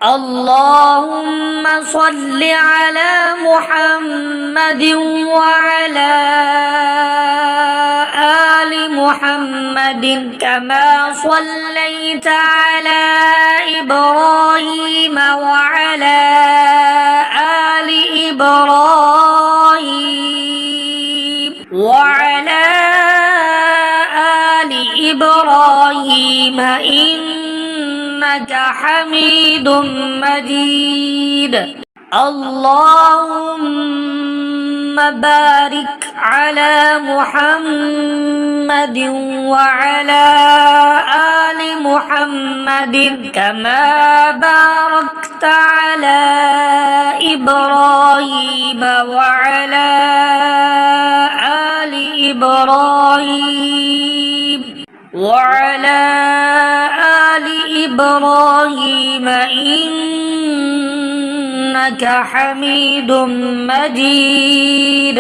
اللهم صل على محمد وعلى آل محمد كما صليت على إبراهيم وعلى آل إبراهيم إنك حميد مجيد. اللهم بارك على محمد وعلى آل محمد كما باركت على إبراهيم وعلى آل إبراهيم إنك حميد مجيد.